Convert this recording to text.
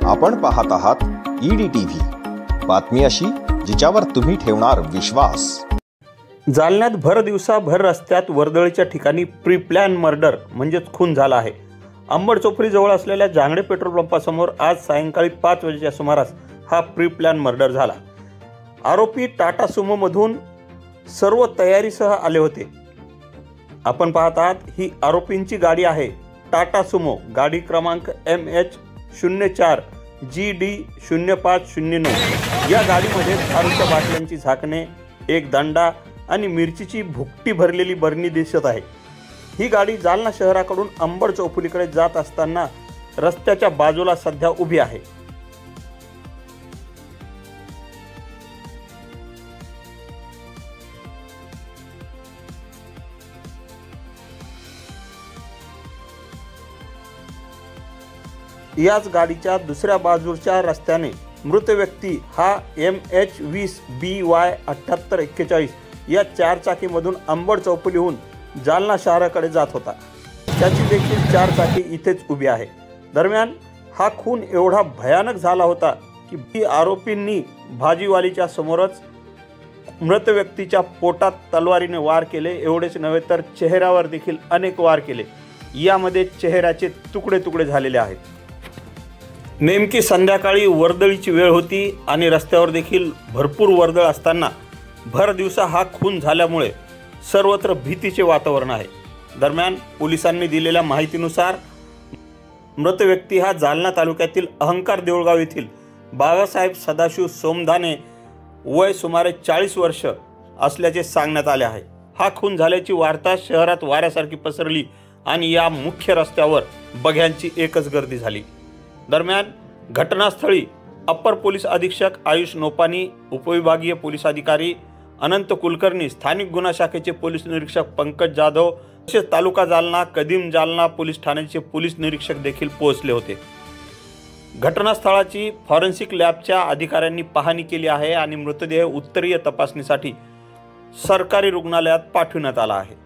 आपण पाहत आहात EDTV, बातमी अशी जिच्यावर तुम्ही ठेवणार विश्वास। जालन्यात भर दिवसा भर रस्त्यात वर्दळीच्या ठिकाणी प्री प्लॅन मर्डर म्हणजेच खून झाला आहे। अंबड चौफुली जवळ असलेल्या जांगडे पेट्रोल पंपासमोर आज सायंकाळी 5 वाजेच्या सुमारास हा प्री प्लॅन मर्डर झाला। आरोपी टाटा सुमो मधून सर्व तयारीसह आले होते। आपण पाहत आहात ही आरोपींची गाडी आहे, टाटा सुमो, गाडी क्रमांक MH04GD0509। या गाडीमध्ये दारूच्या बाटल्यांची झाकणे, एक दंडा आणि मिरचीची भुकटी भरलेली बरणी दिसत आहे। ही गाडी जालना शहराकडून अंबड चौफुलीकडे जात असताना रस्त्याच्या बाजूला सध्या उभी आहे। याच गाडीच्या दुसऱ्या बाजूच्या रस्त्याने मृत व्यक्ती हा MH20BY7841 या 4 चाकीमधून अंबड चौफुलीहून जालना शहराकडे जात होता। त्याची देखील 4 चाकी इथेच उभी आहे। दरम्यान हा खून एवढा भयानक झाला होता की आरोपींनी भाजीवालीच्या समोरच मृत व्यक्तीच्या पोटात तलवारीने वार केले। एवढेच नव्हे तर चेहऱ्यावर देखील अनेक वार केले। यामध्ये चेहऱ्याचे तुकडे तुकडे झालेले आहेत। नेमकी संध्याकाळी वर्दळीची वेळ होती आणि रस्त्यावर देखील भरपूर वर्दळ असताना भर दिवसा हा खून झाल्यामुळे सर्वत्र भीतीचे वातावरण आहे। दरम्यान पोलिसांनी दिलेल्या माहितीनुसार मृत व्यक्ती हा जालना तालुक्यातील अहंकार देऊळगाव येथील बाबासाहेब सदाशिव सोमदाने, वय सुमारे 40 वर्ष असल्याचे सांगण्यात आले आहे। हा खून झाल्याची वार्ता शहरात वाऱ्यासारखी पसरली आणि या मुख्य रस्त्यावर बघ्यांची एकच गर्दी झाली। दरम्यान घटनास्थळी अप्पर पोलीस अधीक्षक आयुष नोपानी, उपविभागीय पोलीस अधिकारी अनंत कुलकर्णी, स्थानिक गुन्हा शाखेचे पोलीस निरीक्षक पंकज जाधव तसेच तालुका जालना, कदीम जालना पोलीस ठाण्याचे पोलीस निरीक्षक देखील पोहोचले होते। घटनास्थळाची फॉरेन्सिक लॅबच्या अधिकाऱ्यांनी पाहणी केली आहे आणि मृतदेह उत्तरीय तपासणीसाठी सरकारी रुग्णालयात पाठविण्यात आला आहे।